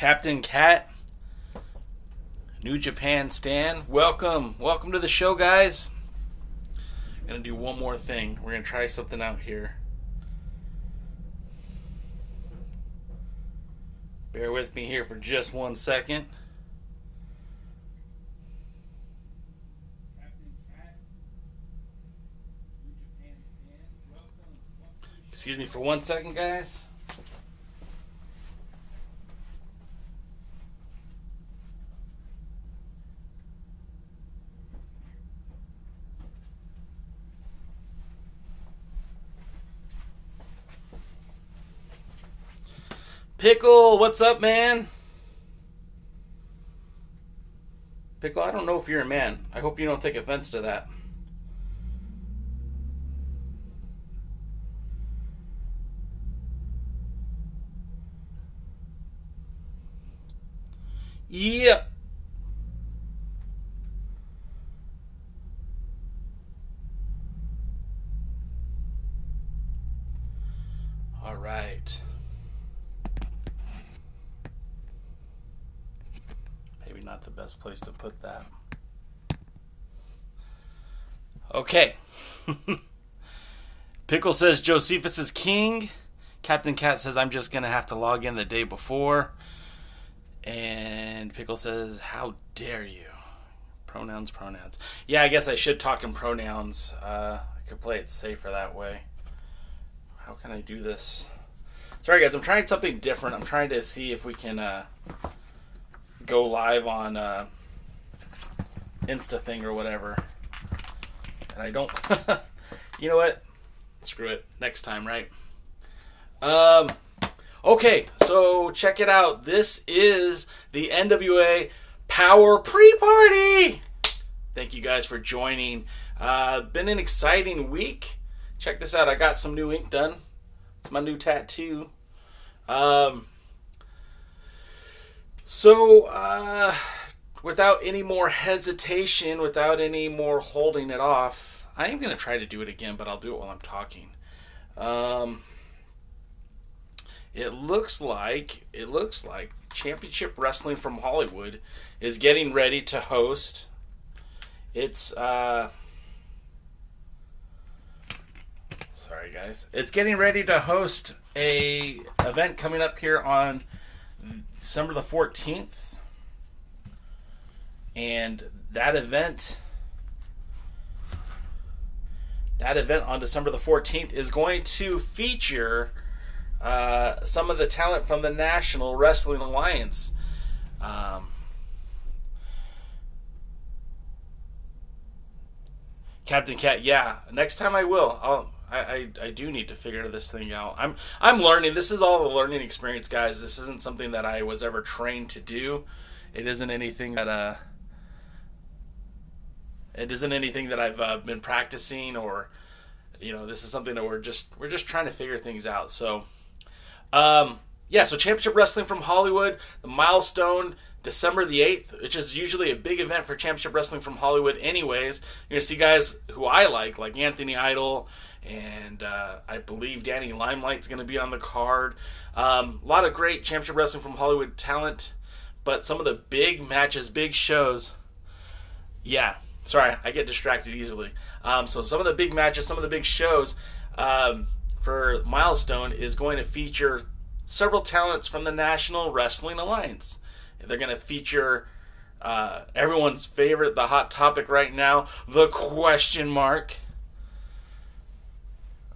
Captain Cat, New Japan Stan, welcome to the show, guys. I'm gonna do one more thing. We're gonna try something out here. Bear with me here for just 1 second. Excuse me for 1 second, guys. Pickle, what's up, man? Pickle, I don't know if you're a man. I hope you don't take offense to that. Yep. All right. Maybe not the best place to put that. Okay. Pickle says Josephus is king. Captain Cat says I'm just going to have to log in the day before. And Pickle says, how dare you? Pronouns. Yeah, I guess I should talk in pronouns. I could play it safer that way. How can I do this? Sorry, guys. I'm trying something different. I'm trying to see if we can go live on Insta thing or whatever. And I don't... You know what? Screw it. Next time, right? Okay, so check it out. This is the NWA Power Pre-Party. Thank you guys for joining. Been an exciting week. Check this out. I got some new ink done. It's my new tattoo. So, without any more hesitation, without any more holding it off, I am going to try to do it again, but I'll do it while I'm talking. It looks like Championship Wrestling from Hollywood is getting ready to host. It's sorry guys. It's getting ready to host a event coming up here on December the 14th. And that event on December the 14th is going to feature some of the talent from the National Wrestling Alliance. Captain Cat, yeah. Next time I will. I do need to figure this thing out. I'm learning. This is all a learning experience, guys. This isn't something that I was ever trained to do. It isn't anything that I've been practicing, or this is something that we're just trying to figure things out. So. So Championship Wrestling from Hollywood, the milestone, December the 8th, which is usually a big event for Championship Wrestling from Hollywood anyways. You're going to see guys who I like Anthony Idol, and I believe Danny Limelight's going to be on the card. A lot of great Championship Wrestling from Hollywood talent, but some of the big matches, big shows, yeah, sorry, I get distracted easily. So some of the big matches, some of the big shows, for Milestone is going to feature several talents from the National Wrestling Alliance. They're going to feature everyone's favorite, the hot topic right now, the question mark.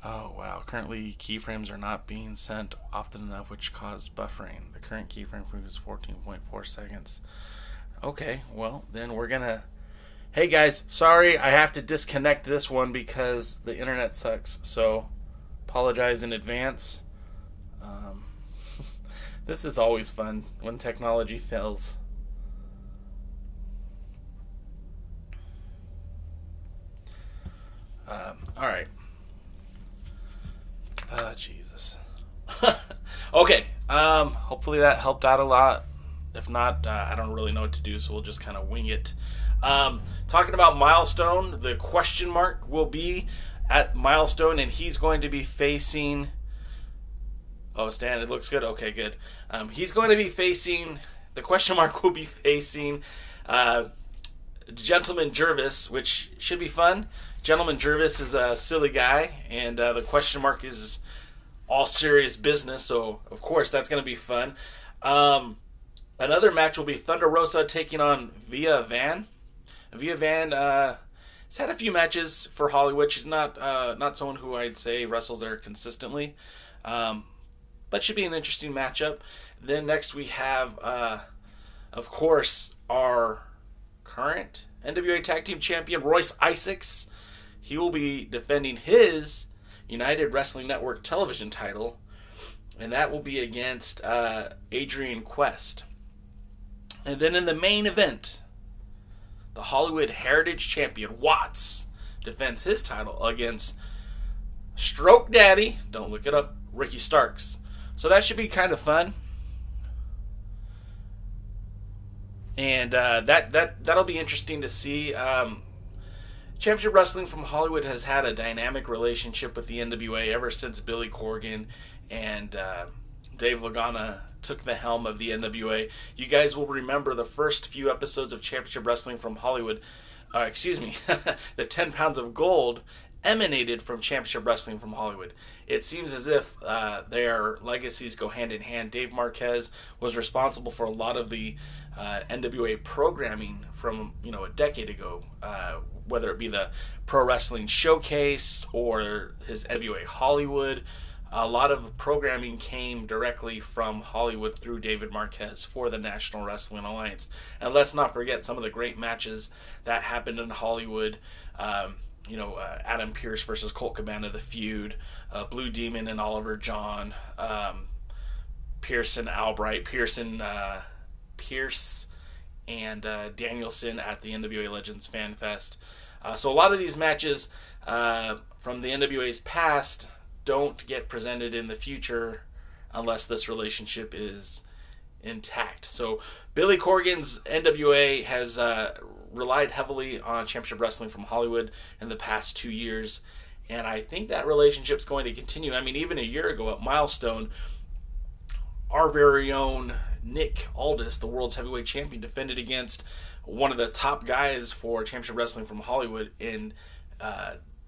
Oh, wow. Currently, keyframes are not being sent often enough, which cause buffering. The current keyframe frame is 14.4 seconds. Okay, well, then we're going to... Hey, guys, sorry, I have to disconnect this one because the internet sucks, so... Apologize in advance. This is always fun when technology fails. All right. Jesus. Okay. Hopefully that helped out a lot. If not, I don't really know what to do, so we'll just kind of wing it. Talking about Milestone, the question mark will be at Milestone, and he's going to be facing Oh, Stan, it looks good. Okay, good. He's going to be facing, the question mark will be facing Gentleman Jervis, which should be fun. Gentleman Jervis is a silly guy, and the question mark is all serious business, so of course that's going to be fun. Another match will be Thunde Rosa taking on Via Van. Via Van has had a few matches for Hollywood. She's not someone who I'd say wrestles there consistently, but should be an interesting matchup. Then next we have, of course, our current NWA Tag Team Champion, Royce Isaacs. He will be defending his United Wrestling Network television title, and that will be against Adrian Quest. And then in the main event, the Hollywood Heritage Champion, Watts, defends his title against Stroke Daddy, don't look it up, Ricky Starks. So that should be kind of fun. And that'll be interesting to see. Championship Wrestling from Hollywood has had a dynamic relationship with the NWA ever since Billy Corgan and Dave Lagana took the helm of the NWA. You guys will remember the first few episodes of Championship Wrestling from Hollywood. The 10 pounds of gold emanated from Championship Wrestling from Hollywood. It seems as if their legacies go hand in hand. Dave Marquez was responsible for a lot of the NWA programming from a decade ago, whether it be the Pro Wrestling Showcase or his NWA Hollywood. A lot of programming came directly from Hollywood through David Marquez for the National Wrestling Alliance. And let's not forget some of the great matches that happened in Hollywood. Adam Pearce versus Colt Cabana, the feud, Blue Demon and Oliver John, Pierce and Albright, Pierce and Danielson at the NWA Legends Fan Fest. So a lot of these matches from the NWA's past don't get presented in the future unless this relationship is intact. So Billy Corgan's NWA has relied heavily on Championship Wrestling from Hollywood in the past 2 years, and I think that relationship's going to continue. I mean, even a year ago at Milestone, our very own Nick Aldis, the world's heavyweight champion, defended against one of the top guys for Championship Wrestling from Hollywood in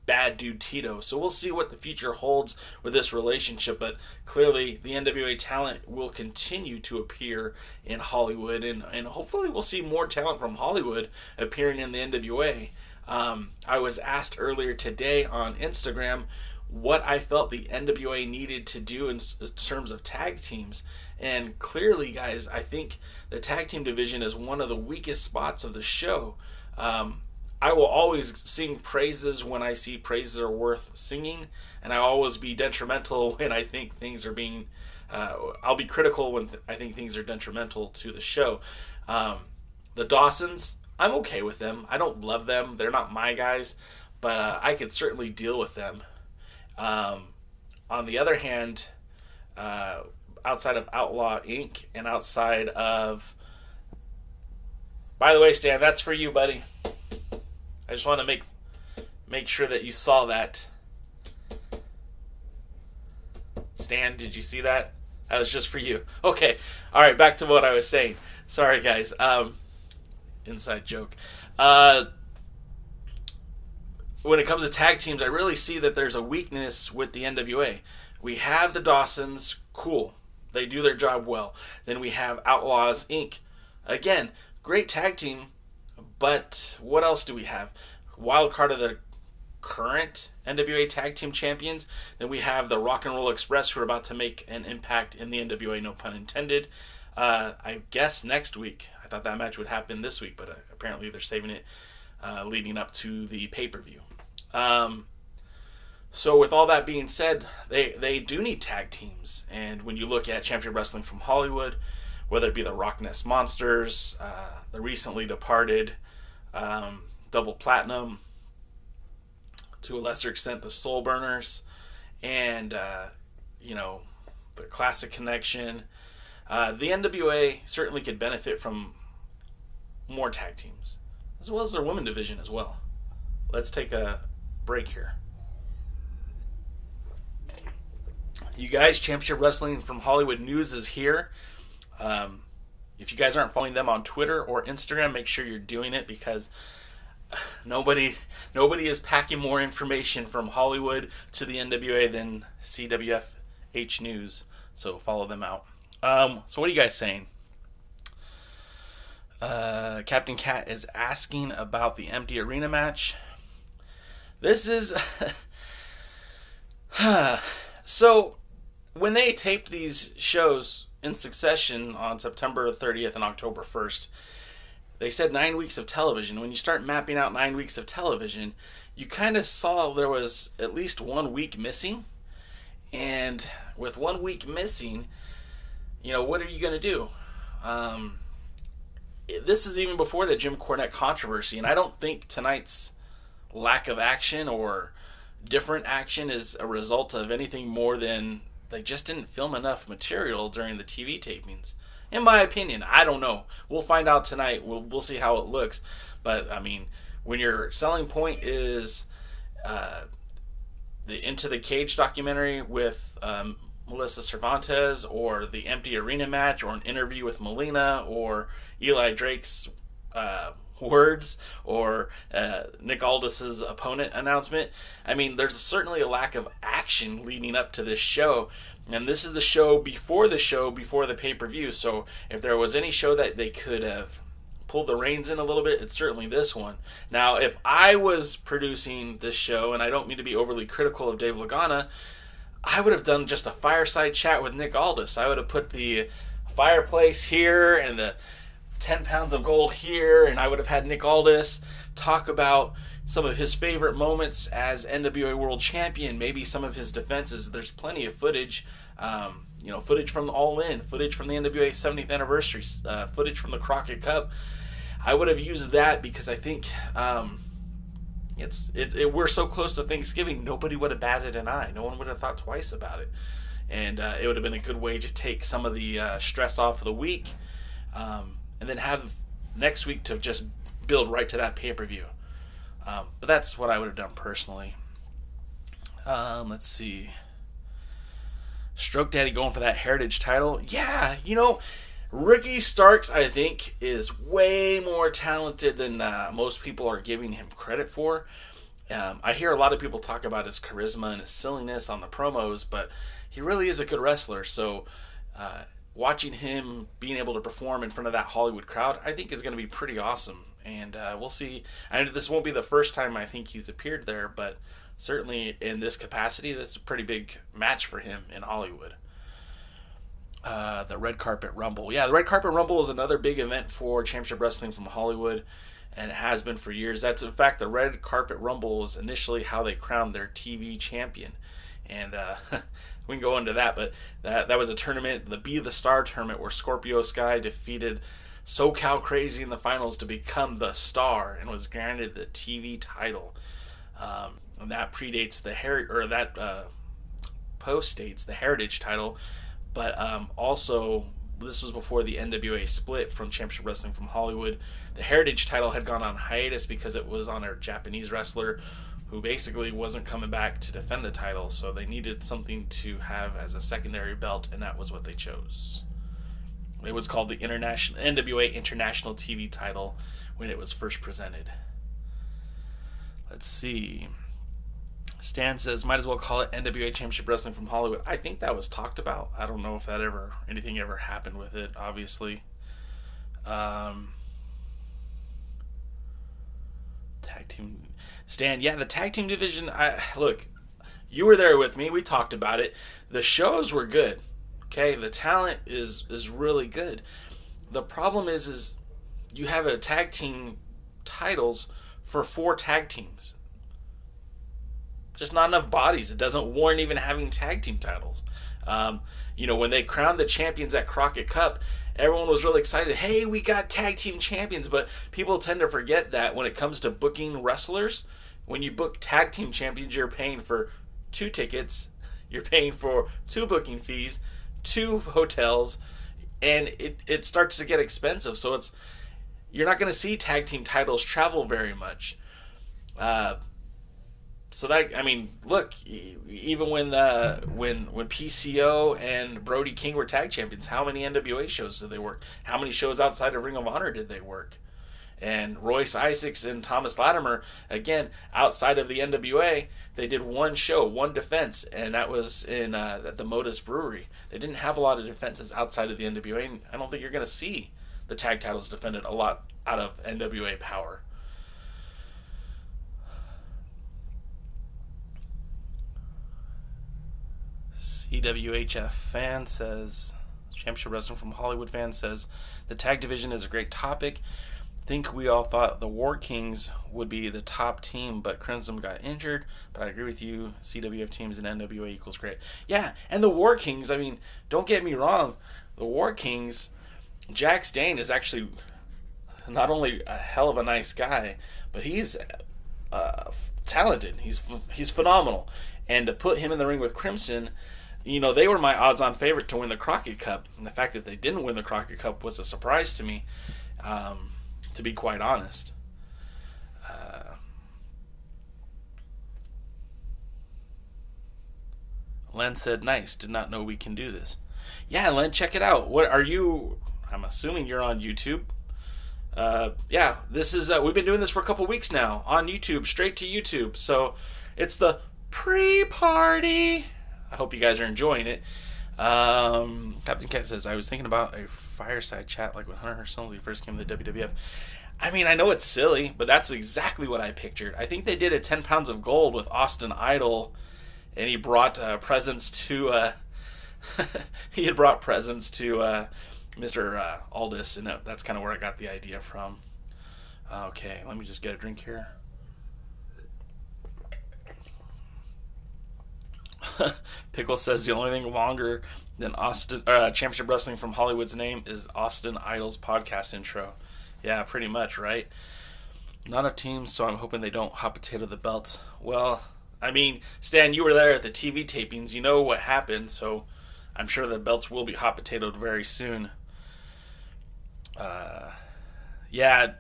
Bad Dude Tito. So we'll see what the future holds with this relationship, but clearly the NWA talent will continue to appear in Hollywood, and hopefully we'll see more talent from Hollywood appearing in the NWA. I was asked earlier today on Instagram what I felt the NWA needed to do in terms of tag teams, and clearly, guys, I think the tag team division is one of the weakest spots of the show. I will always sing praises when I see praises are worth singing, and I'll always be detrimental when I think things are being, I'll be critical when I think things are detrimental to the show. The Dawsons, I'm okay with them. I don't love them. They're not my guys, but I could certainly deal with them. On the other hand, outside of Outlaw Inc. and outside of, by the way, Stan, that's for you, buddy. I just want to make sure that you saw that. Stan, did you see that? That was just for you. Okay. All right, back to what I was saying. Sorry, guys. Inside joke. When it comes to tag teams, I really see that there's a weakness with the NWA. We have the Dawsons. Cool. They do their job well. Then we have Outlaws Inc. Again, great tag team. But what else do we have? Wild card of the current NWA Tag Team Champions. Then we have the Rock and Roll Express, who are about to make an impact in the NWA, no pun intended. I guess next week. I thought that match would happen this week, but apparently they're saving it leading up to the pay-per-view. So with all that being said, they do need tag teams. And when you look at Championship Wrestling from Hollywood, whether it be the Rock Nest Monsters, the recently departed Double Platinum, to a lesser extent the Soul Burners, and the Classic Connection, the NWA certainly could benefit from more tag teams, as well as their women division as well. Let's take a break here. You guys, Championship Wrestling from Hollywood News is here. If you guys aren't following them on Twitter or Instagram, make sure you're doing it, because nobody is packing more information from Hollywood to the NWA than CWFHNews. So follow them out. So what are you guys saying? Captain Cat is asking about the empty arena match. This is so when they taped these shows in succession on September 30th and October 1st, they said 9 weeks of television. When you start mapping out 9 weeks of television, you kind of saw there was at least 1 week missing. And with 1 week missing, what are you going to do? This is even before the Jim Cornette controversy, and I don't think tonight's lack of action or different action is a result of anything more than they just didn't film enough material during the TV tapings. In my opinion, I don't know. We'll find out tonight. We'll see how it looks. But, I mean, when your selling point is the Into the Cage documentary with Melissa Cervantes, or the empty arena match, or an interview with Melina, or Eli Drake's words, or Nick Aldis' opponent announcement. I mean, there's certainly a lack of action leading up to this show, and this is the show before the pay-per-view. So if there was any show that they could have pulled the reins in a little bit, it's certainly this one. Now, if I was producing this show, and I don't mean to be overly critical of Dave Lagana, I would have done just a fireside chat with Nick Aldis. I would have put the fireplace here and the 10 pounds of gold here, and I would have had Nick Aldis talk about some of his favorite moments as NWA World Champion, maybe some of his defenses. There's plenty of footage, footage from All In, footage from the NWA 70th anniversary, footage from the Crockett Cup. I would have used that because I think we're so close to Thanksgiving, nobody would have batted an eye. No one would have thought twice about it. And it would have been a good way to take some of the stress off of the week, and then have next week to just build right to that pay-per-view. But that's what I would have done personally. Let's see. Stroke Daddy going for that Heritage title. Yeah, Ricky Starks, I think, is way more talented than most people are giving him credit for. I hear a lot of people talk about his charisma and his silliness on the promos, but he really is a good wrestler. So watching him being able to perform in front of that Hollywood crowd, I think is going to be pretty awesome. And we'll see. This won't be the first time I think he's appeared there, but certainly in this capacity, this is a pretty big match for him in Hollywood. The Red Carpet Rumble. Yeah, the Red Carpet Rumble is another big event for Championship Wrestling from Hollywood, and it has been for years. That's, in fact, the Red Carpet Rumble was initially how they crowned their TV champion. And we can go into that, but that was a tournament, the Be the Star tournament, where Scorpio Sky defeated SoCal Crazy in the finals to become the Star and was granted the TV title. And that predates postdates the Heritage title, but also this was before the NWA split from Championship Wrestling from Hollywood. The Heritage title had gone on hiatus because it was on a Japanese wrestler who basically wasn't coming back to defend the title, so they needed something to have as a secondary belt, and that was what they chose. It was called the NWA International TV title when it was first presented. Let's see. Stan says, might as well call it NWA Championship Wrestling from Hollywood. I think that was talked about. I don't know if anything ever happened with it, obviously. Tag team. Stan, yeah, the tag team division, look, you were there with me. We talked about it. The shows were good. Okay, the talent is really good. The problem is you have a tag team titles for 4 tag teams. Just not enough bodies. It doesn't warrant even having tag team titles. When they crowned the champions at Crockett Cup, everyone was really excited. Hey, we got tag team champions. But people tend to forget that when it comes to booking wrestlers, when you book tag team champions, you're paying for 2 tickets. You're paying for 2 booking fees, 2 hotels, and it starts to get expensive. So you're not going to see tag team titles travel very much. So that, I mean, look, even when PCO and Brody King were tag champions, how many NWA shows did they work? How many shows outside of Ring of Honor did they work? And Royce Isaacs and Thomas Latimer, again, outside of the NWA, they did one show, one defense, and that was in at the Modus Brewery. They didn't have a lot of defenses outside of the NWA, and I don't think you're going to see the tag titles defended a lot out of NWA Power. CWHF fan says, Championship Wrestling from Hollywood fan says, the tag division is a great topic. Think we all thought the War Kings would be the top team, but Crimson got injured. But I agree with you. CWF teams and NWA equals great. Yeah, and the War Kings, I mean, don't get me wrong. The War Kings, Jack Stane is actually not only a hell of a nice guy, but he's talented. He's phenomenal. And to put him in the ring with Crimson, you know, they were my odds-on favorite to win the Crockett Cup. And the fact that they didn't win the Crockett Cup was a surprise to me. To be quite honest. Len said, nice. Did not know we can do this. Yeah, Len, check it out. What are you? I'm assuming you're on YouTube. Yeah, this is, we've been doing this for a couple weeks now on YouTube, straight to YouTube. So it's the pre-party. I hope you guys are enjoying it. Captain Cat says, I was thinking about a fireside chat like when Hunter Helmsley first came to the WWF. I mean, I know it's silly, but that's exactly what I pictured. I think they did a 10 pounds of gold with Austin Idol, and he brought presents to he had brought presents to Mr. Aldis, and that's kind of where I got the idea from. Okay, let me just get a drink here. Pickle says the only thing longer than Austin Championship Wrestling from Hollywood's name is Austin Idol's podcast intro. Yeah, pretty much, right? Not enough teams, so I'm hoping they don't hot potato the belts. Well, I mean, Stan, you were there at the TV tapings. You know what happened, so I'm sure the belts will be hot potatoed very soon. Yeah,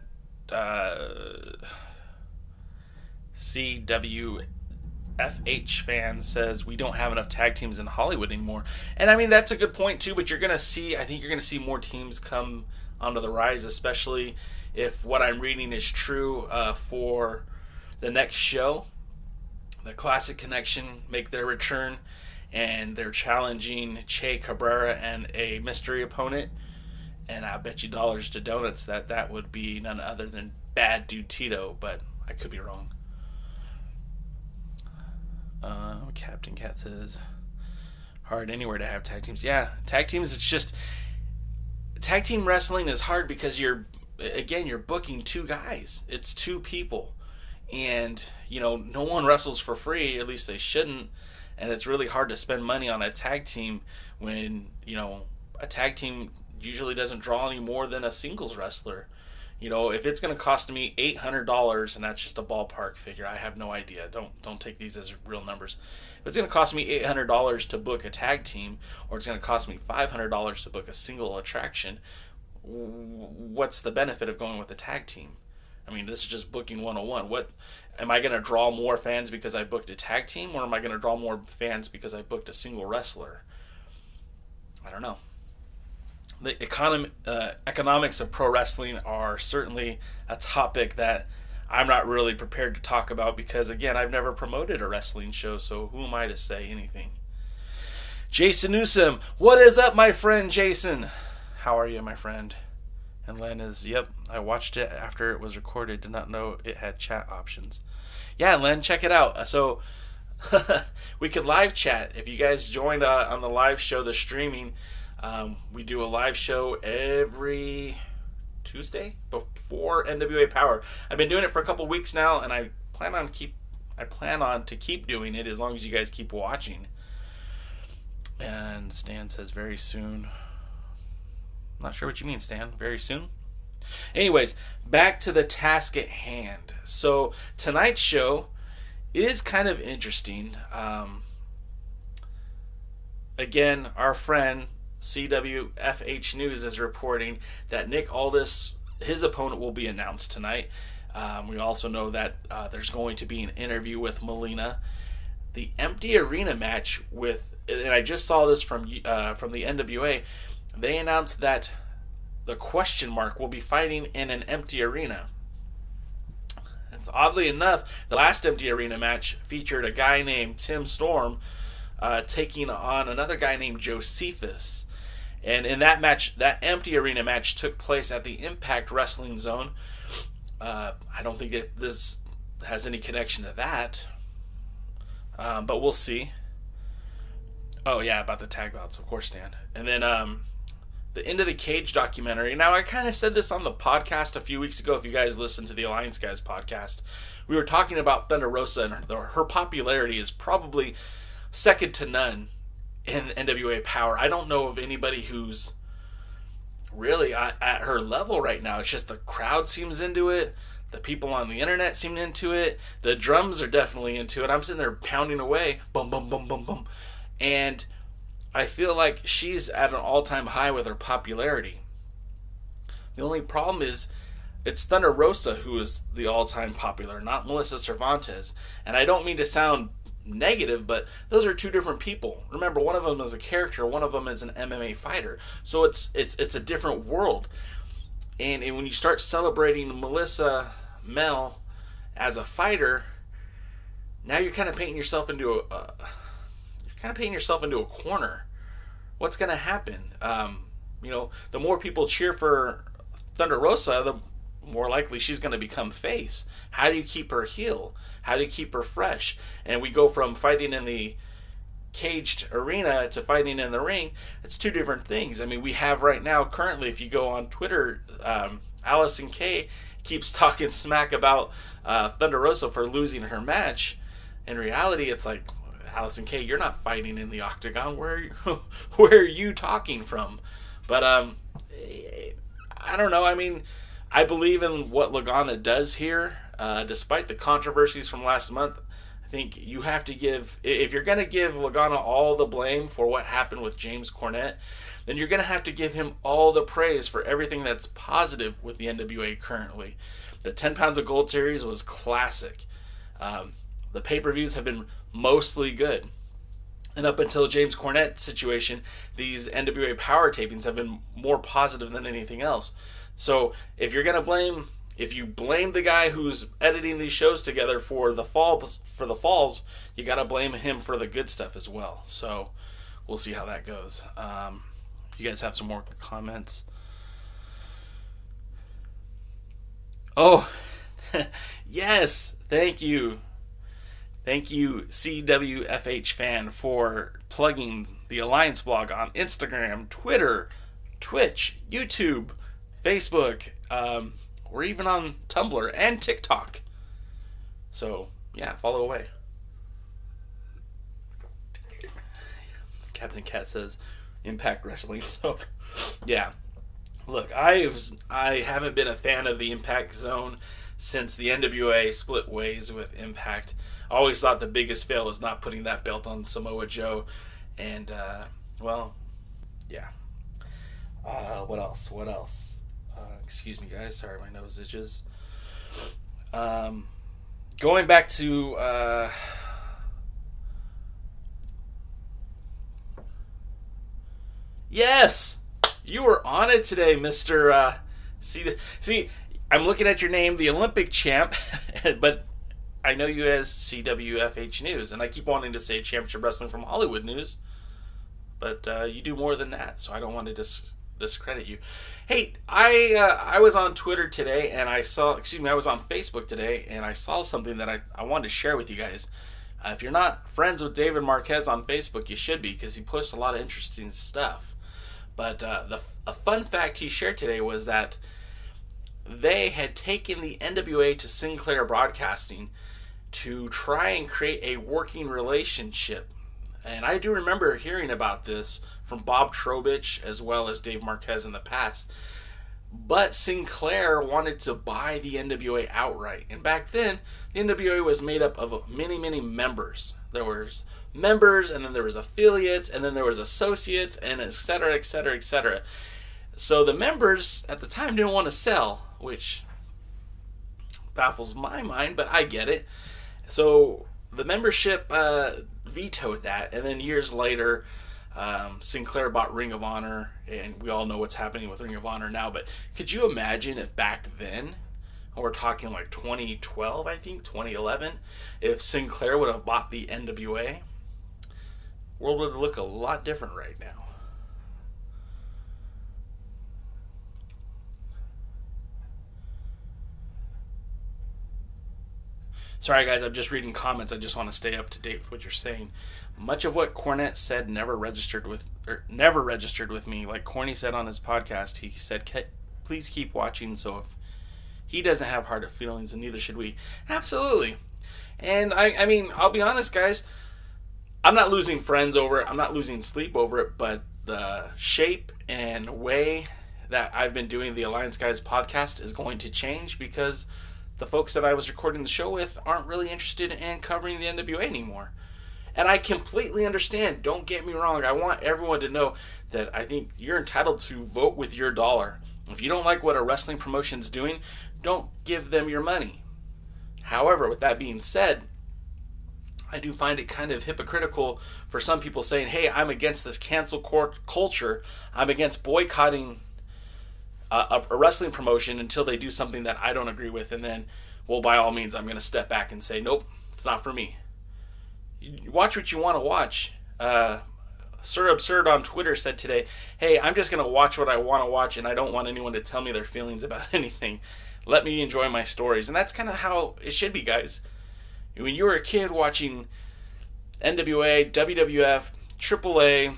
CWFH fan says we don't have enough tag teams in Hollywood anymore. And I mean, that's a good point too, but I think you're going to see more teams come onto the rise, especially if what I'm reading is true for the next show. The Classic Connection make their return, and they're challenging Che Cabrera and a mystery opponent. And I bet you dollars to donuts that would be none other than Bad Dude Tito, but I could be wrong. Captain Cat says, hard anywhere to have tag teams. Yeah, tag teams, it's just, tag team wrestling is hard because you're booking two guys. It's two people. And, you know, no one wrestles for free, at least they shouldn't. And it's really hard to spend money on a tag team when, you know, a tag team usually doesn't draw any more than a singles wrestler. You know, if it's going to cost me $800, and that's just a ballpark figure, I have no idea. Don't take these as real numbers. If it's going to cost me $800 to book a tag team, or it's going to cost me $500 to book a single attraction, what's the benefit of going with a tag team? I mean, this is just booking 101. What am I going to draw more fans because I booked a tag team, or am I going to draw more fans because I booked a single wrestler? I don't know. The economics of pro wrestling are certainly a topic that I'm not really prepared to talk about because, again, I've never promoted a wrestling show, so who am I to say anything? Jason Newsom, what is up, my friend Jason? How are you, my friend? And Len is, yep, I watched it after it was recorded, did not know it had chat options. Yeah, Len, check it out. So we could live chat. If you guys joined on the live show, the streaming, we do a live show every Tuesday before NWA Power. I've been doing it for a couple weeks now, and I plan on to keep doing it as long as you guys keep watching. And Stan says very soon. Not sure what you mean, Stan. Very soon? Anyways, back to the task at hand. So tonight's show is kind of interesting. Again, our friend CWFHNews is reporting that Nick Aldis, his opponent, will be announced tonight. We also know that there's going to be an interview with Melina. The empty arena match with, and I just saw this from the NWA. They announced that the Question Mark will be fighting in an empty arena. It's oddly enough, the last empty arena match featured a guy named Tim Storm taking on another guy named Josephus. And in that match, that empty arena match took place at the Impact Wrestling Zone. I don't think that this has any connection to that. But we'll see. Oh, yeah, about the tag bouts, of course, Dan. And then the Into the Cage documentary. Now, I kind of said this on the podcast a few weeks ago. If you guys listened to the Alliance Guys podcast, we were talking about Thunde Rosa, and her popularity is probably second to none in NWA Power. I don't know of anybody who's really at her level right now. It's just the crowd seems into it. The people on the internet seem into it. The drums are definitely into it. I'm sitting there pounding away. Boom, boom, boom, boom, boom. And I feel like she's at an all-time high with her popularity. The only problem is it's Thunde Rosa who is the all-time popular, not Melissa Cervantes. And I don't mean to sound negative, but those are two different people. Remember, one of them is a character, one of them is an MMA fighter. So it's a different world. And when you start celebrating Mel as a fighter, now you're kind of painting yourself into a corner. What's going to happen? The more people cheer for Thunde Rosa, the more likely she's going to become face. How do you keep her heel? How do you keep her fresh? And we go from fighting in the caged arena to fighting in the ring. It's two different things. I mean, we have right now, currently, if you go on Twitter, Allison Kay keeps talking smack about Thunde Rosa for losing her match. In reality, it's like, Allison Kay, you're not fighting in the Octagon. Where are you talking from? But I don't know. I mean, I believe in what Lagana does here. Despite the controversies from last month, I think you have to give, if you're going to give Lagana all the blame for what happened with James Cornette, then you're going to have to give him all the praise for everything that's positive with the NWA currently. The 10 Pounds of Gold series was classic. The pay-per-views have been mostly good. And up until James Cornette's situation, these NWA Power tapings have been more positive than anything else. So if you're going to blame, if you blame the guy who's editing these shows together for the falls, you got to blame him for the good stuff as well. So we'll see how that goes. You guys have some more comments? Oh, yes. Thank you. Thank you, CWFH fan, for plugging the Alliance blog on Instagram, Twitter, Twitch, YouTube, Facebook, or even on Tumblr and TikTok. So, yeah, follow away. Captain Cat says, Impact Wrestling. So, yeah. Look, I haven't been a fan of the Impact Zone since the NWA split ways with Impact. I always thought the biggest fail was not putting that belt on Samoa Joe. And, well, yeah. What else? Excuse me, guys. Sorry, my nose itches. Going back to... Yes! You were on it today, Mr. See, I'm looking at your name, the Olympic champ, but I know you as CWFHNews, and I keep wanting to say Championship Wrestling from Hollywood News, but you do more than that, so I don't want to discredit you. Hey, I was on Twitter today, and I was on Facebook today, and I saw something that I wanted to share with you guys. If you're not friends with David Marquez on Facebook, you should be, because he posts a lot of interesting stuff. But a fun fact he shared today was that they had taken the NWA to Sinclair Broadcasting to try and create a working relationship. And I do remember hearing about this from Bob Trowbridge as well as Dave Marquez in the past. But Sinclair wanted to buy the NWA outright. And back then, the NWA was made up of many, many members. There was members, and then there was affiliates, and then there was associates, and et cetera, et cetera, et cetera. So the members at the time didn't want to sell, baffles my mind, but I get it. So the membership vetoed that, and then years later, Sinclair bought Ring of Honor, and we all know what's happening with Ring of Honor now. But could you imagine if back then, we're talking like 2012, I think, 2011, if Sinclair would have bought the NWA, world would look a lot different right now. Sorry guys, I'm just reading comments. I just want to stay up to date with what you're saying. Much of what Cornette said never registered with me. Like Corny said on his podcast, he said, "Please keep watching." So if he doesn't have hard feelings, and neither should we. Absolutely. And I mean, I'll be honest, guys. I'm not losing friends over it. I'm not losing sleep over it. But the shape and way that I've been doing the Alliance Guys podcast is going to change because the folks that I was recording the show with aren't really interested in covering the NWA anymore. And I completely understand. Don't get me wrong. I want everyone to know that I think you're entitled to vote with your dollar. If you don't like what a wrestling promotion's doing, don't give them your money. However, with that being said, I do find it kind of hypocritical for some people saying, hey, I'm against this cancel culture. I'm against boycotting a wrestling promotion until they do something that I don't agree with, and then, well, by all means, I'm going to step back and say, nope, it's not for me. You watch what you want to watch. Sir Absurd on Twitter said today, hey, I'm just going to watch what I want to watch, and I don't want anyone to tell me their feelings about anything. Let me enjoy my stories. And that's kind of how it should be, guys. When you were a kid watching NWA, WWF, AAA,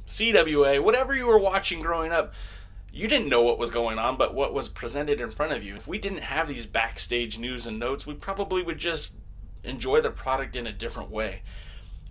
CWA, whatever you were watching growing up, you didn't know what was going on, but what was presented in front of you. If we didn't have these backstage news and notes, we probably would just enjoy the product in a different way.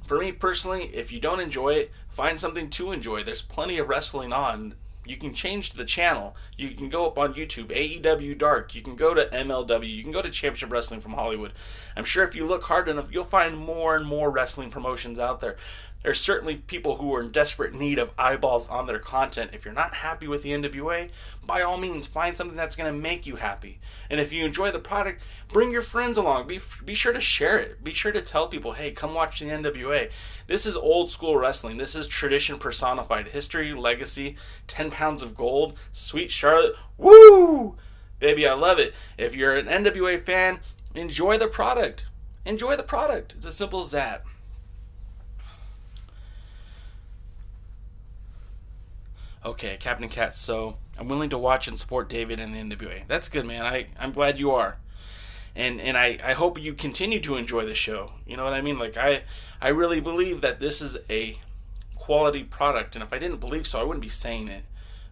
For me personally, if you don't enjoy it, find something to enjoy. There's plenty of wrestling on. You can change the channel. You can go up on YouTube, AEW Dark. You can go to MLW. You can go to Championship Wrestling from Hollywood. I'm sure if you look hard enough, you'll find more and more wrestling promotions out there. There's certainly people who are in desperate need of eyeballs on their content. If you're not happy with the NWA, by all means, find something that's going to make you happy. And if you enjoy the product, bring your friends along. Be sure to share it. Be sure to tell people, hey, come watch the NWA. This is old school wrestling. This is tradition personified. History, legacy, 10 pounds of gold, Sweet Charlotte. Woo! Baby, I love it. If you're an NWA fan, enjoy the product. Enjoy the product. It's as simple as that. Okay, Captain Cat, so I'm willing to watch and support David and the NWA. That's good, man. I'm glad you are. And I hope you continue to enjoy the show. You know what I mean? Like, I really believe that this is a quality product. And if I didn't believe so, I wouldn't be saying it.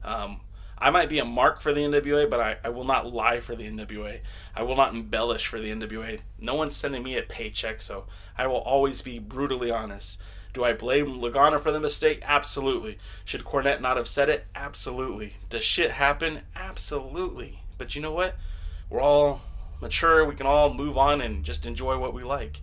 I might be a mark for the NWA, but I will not lie for the NWA. I will not embellish for the NWA. No one's sending me a paycheck, so I will always be brutally honest. Do I blame Lagana for the mistake? Absolutely. Should Cornette not have said it? Absolutely. Does shit happen? Absolutely. But you know what? We're all mature. We can all move on and just enjoy what we like.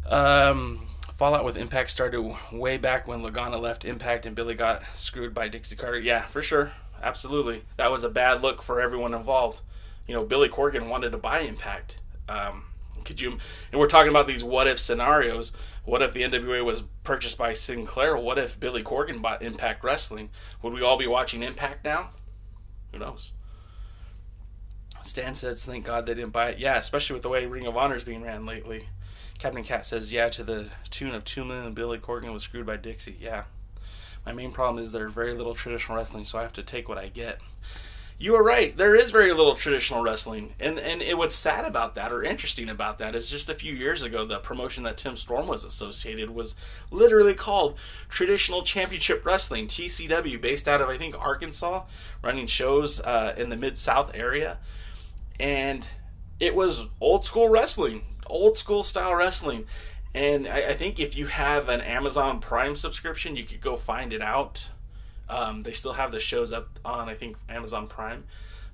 Fallout with Impact started way back when Lagana left Impact and Billy got screwed by Dixie Carter. Yeah, for sure. Absolutely. That was a bad look for everyone involved. You know, Billy Corgan wanted to buy Impact. And we're talking about these what-if scenarios. What if the NWA was purchased by Sinclair? What if Billy Corgan bought Impact Wrestling? Would we all be watching Impact now? Who knows? Stan says, thank God they didn't buy it. Yeah, especially with the way Ring of Honor is being ran lately. Captain Cat says, yeah, to the tune of $2 million, Billy Corgan was screwed by Dixie. Yeah. My main problem is there's very little traditional wrestling, so I have to take what I get. You are right. There is very little traditional wrestling. And what's sad about that, or interesting about that, is just a few years ago, the promotion that Tim Storm was associated was literally called Traditional Championship Wrestling, TCW, based out of, I think, Arkansas, running shows in the Mid-South area. And it was old school wrestling, old school style wrestling. And I think if you have an Amazon Prime subscription, you could go find it out. They still have the shows up on, I think, Amazon Prime.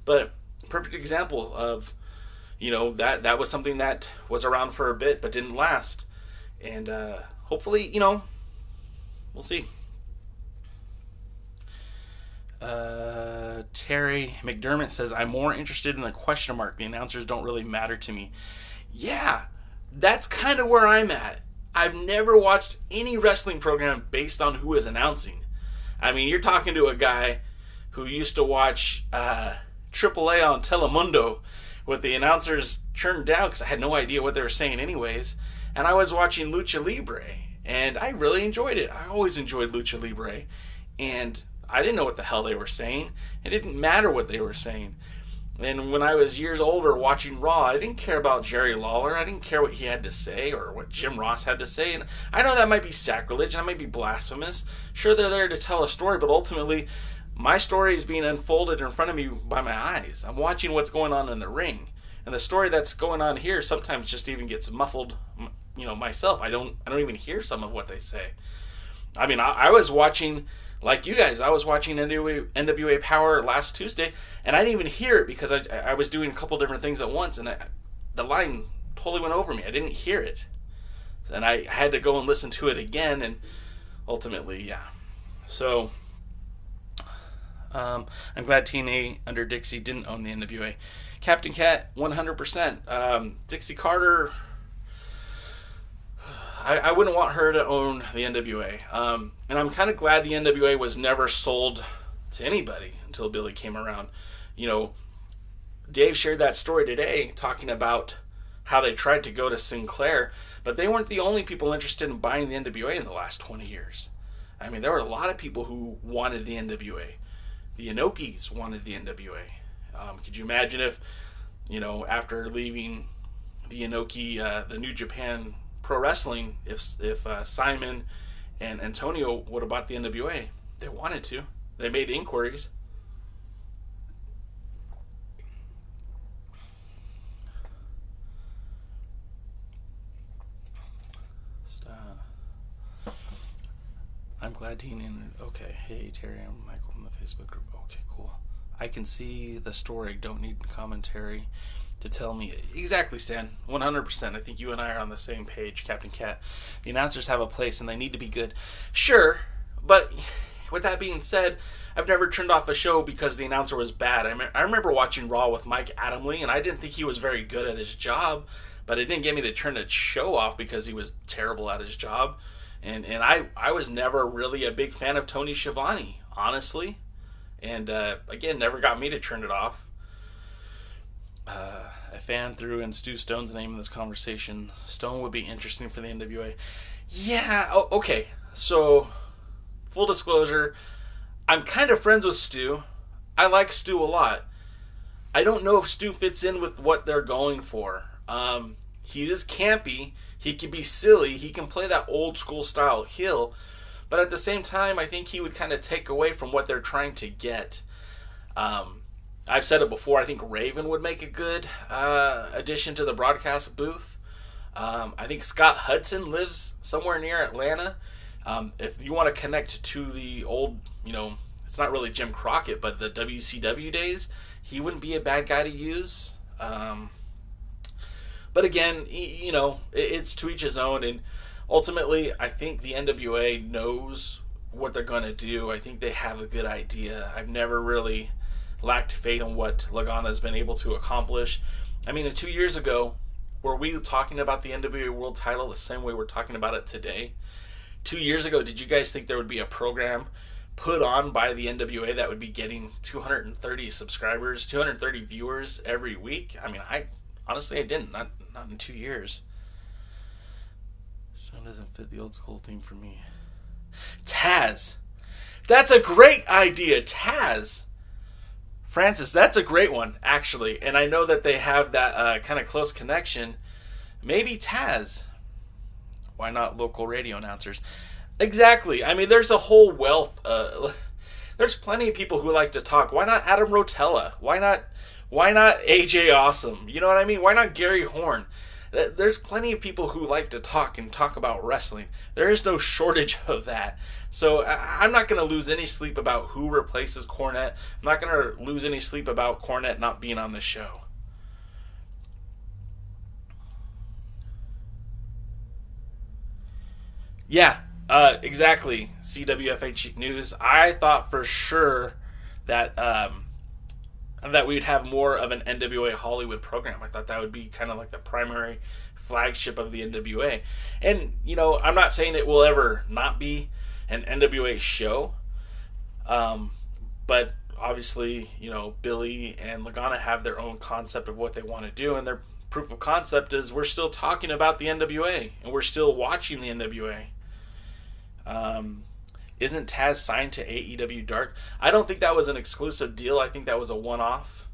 But perfect example of, you know, that was something that was around for a bit but didn't last. And hopefully, you know, we'll see. Terry McDermott says, I'm more interested in the question mark. The announcers don't really matter to me. Yeah, that's kind of where I'm at. I've never watched any wrestling program based on who is announcing. I mean, you're talking to a guy who used to watch AAA on Telemundo with the announcers turned down because I had no idea what they were saying anyways. And I was watching Lucha Libre, and I really enjoyed it. I always enjoyed Lucha Libre. And I didn't know what the hell they were saying. It didn't matter what they were saying. And when I was years older watching Raw, I didn't care about Jerry Lawler. I didn't care what he had to say or what Jim Ross had to say. And I know that might be sacrilege and that might be blasphemous. Sure, they're there to tell a story, but ultimately, my story is being unfolded in front of me by my eyes. I'm watching what's going on in the ring. And the story that's going on here sometimes just even gets muffled, myself. I don't even hear some of what they say. I mean, I was watching, like you guys, I was watching NWA POWERRR last Tuesday, and I didn't even hear it because I was doing a couple different things at once, and the line totally went over me. I didn't hear it. And I had to go and listen to it again, and ultimately, yeah. So, I'm glad TNA under Dixie didn't own the NWA. Captain Cat, 100%. Dixie Carter, I wouldn't want her to own the NWA. And I'm kind of glad the NWA was never sold to anybody until Billy came around. Dave shared that story today talking about how they tried to go to Sinclair, but they weren't the only people interested in buying the NWA in the last 20 years. I mean, there were a lot of people who wanted the NWA. The Inokis wanted the NWA. Could you imagine if, after leaving the Inoki, the New Japan Pro Wrestling, if Simon and Antonio would have bought the NWA? They wanted to. They made inquiries. I'm glad Dean. Okay, hey Terry, I'm Michael from the Facebook group. Okay, cool. I can see the story. Don't need commentary to tell me. Exactly, Stan. 100%. I think you and I are on the same page, Captain Cat. The announcers have a place and they need to be good. Sure, but with that being said, I've never turned off a show because the announcer was bad. I remember watching Raw with Mike Adamle, and I didn't think he was very good at his job, but it didn't get me to turn the show off because he was terrible at his job. And I was never really a big fan of Tony Schiavone, honestly. And, again, never got me to turn it off. A fan threw in Stu Stone's name in this conversation. Stone would be interesting for the NWA. Yeah, okay. So, full disclosure, I'm kind of friends with Stu. I like Stu a lot. I don't know if Stu fits in with what they're going for. He is campy. He can be silly. He can play that old school style heel. But at the same time, I think he would kind of take away from what they're trying to get. I've said it before. I think Raven would make a good addition to the broadcast booth. I think Scott Hudson lives somewhere near Atlanta. If you want to connect to the old, it's not really Jim Crockett, but the WCW days, he wouldn't be a bad guy to use. But again, it's to each his own. And ultimately, I think the NWA knows what they're going to do. I think they have a good idea. I've never really lacked faith in what Lagana has been able to accomplish. I mean, 2 years ago, were we talking about the NWA World title the same way we're talking about it today? 2 years ago, did you guys think there would be a program put on by the NWA that would be getting 230 subscribers, 230 viewers every week? I mean, honestly, I didn't. Not in 2 years. So it doesn't fit the old school theme for me. Taz. That's a great idea. Taz. Francis, that's a great one, actually. And I know that they have that kind of close connection. Maybe Taz. Why not local radio announcers? Exactly. I mean, there's a whole wealth. There's plenty of people who like to talk. Why not Adam Rotella? Why not AJ Awesome? You know what I mean? Why not Gary Horn? There's plenty of people who like to talk and talk about wrestling. There is no shortage of that. So I'm not going to lose any sleep about who replaces Cornette. I'm not going to lose any sleep about Cornette not being on the show. Yeah, exactly. CWFHNews. I thought for sure that that we'd have more of an NWA Hollywood program. I thought that would be kind of like the primary flagship of the NWA. And, you know, I'm not saying it will ever not be an NWA show, but obviously, you know, Billy and Lagana have their own concept of what they want to do, and their proof of concept is we're still talking about the NWA, and we're still watching the NWA. Isn't Taz signed to AEW Dark? I don't think that was an exclusive deal. I think that was a one-off.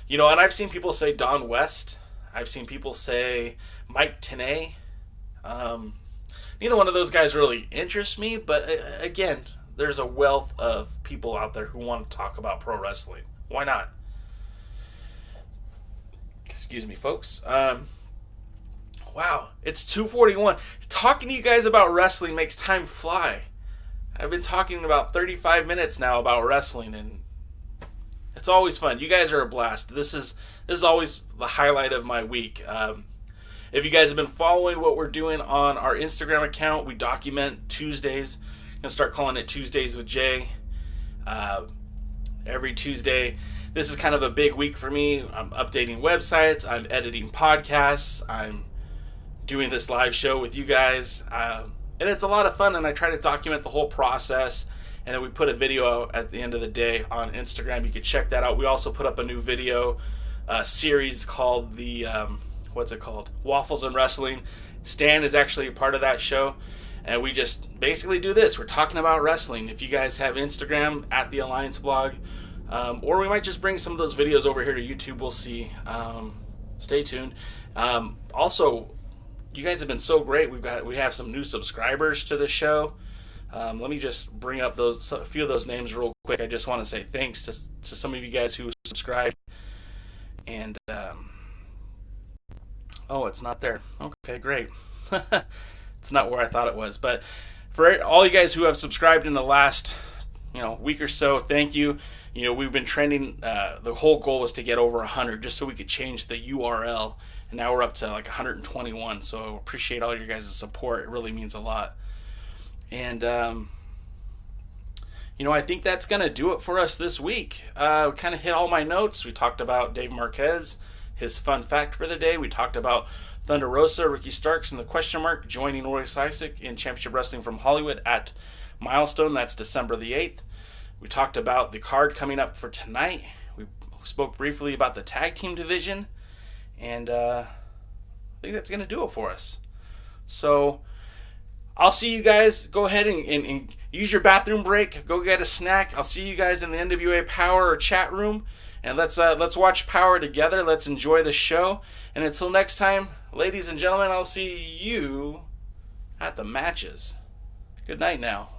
You know, and I've seen people say Don West. I've seen people say Mike Tenay. Neither one of those guys really interests me, but again, there's a wealth of people out there who want to talk about pro wrestling. Why not? Excuse me, folks. Wow, it's 2:41. Talking to you guys about wrestling makes time fly. I've been talking about 35 minutes now about wrestling, and it's always fun. You guys are a blast. This is always the highlight of my week. If you guys have been following what we're doing on our Instagram account, we document Tuesdays. I'm going to start calling it Tuesdays with Jay. Every Tuesday. This is kind of a big week for me. I'm updating websites. I'm editing podcasts. I'm doing this live show with you guys. And it's a lot of fun, and I try to document the whole process, and then we put a video out at the end of the day on Instagram. You can check that out. We also put up a new video series called the, what's it called? Waffles and Wrestling. Stan is actually a part of that show, and we just basically do this. We're talking about wrestling. If you guys have Instagram, at TheAllianceBlog, or we might just bring some of those videos over here to YouTube. We'll see. Stay tuned. Also, you guys have been so great. We have some new subscribers to the show. Let me just bring up a few of those names real quick. I just want to say thanks to some of you guys who subscribed. And oh, it's not there. Okay, great. It's not where I thought it was. But for all you guys who have subscribed in the last week or so, thank you. You know, we've been trending. The whole goal was to get over 100, just so we could change the URL. And now we're up to like 121, so appreciate all your guys' support. It really means a lot. And, I think that's going to do it for us this week. We kind of hit all my notes. We talked about Dave Marquez, his fun fact for the day. We talked about Thunde Rosa, Ricky Starks, and the question mark, joining Royce Isaac in Championship Wrestling from Hollywood at Milestone. That's December the 8th. We talked about the card coming up for tonight. We spoke briefly about the tag team division. And I think that's going to do it for us. So I'll see you guys. Go ahead and use your bathroom break. Go get a snack. I'll see you guys in the NWA POWERRR chat room. And let's watch Power together. Let's enjoy the show. And until next time, ladies and gentlemen, I'll see you at the matches. Good night now.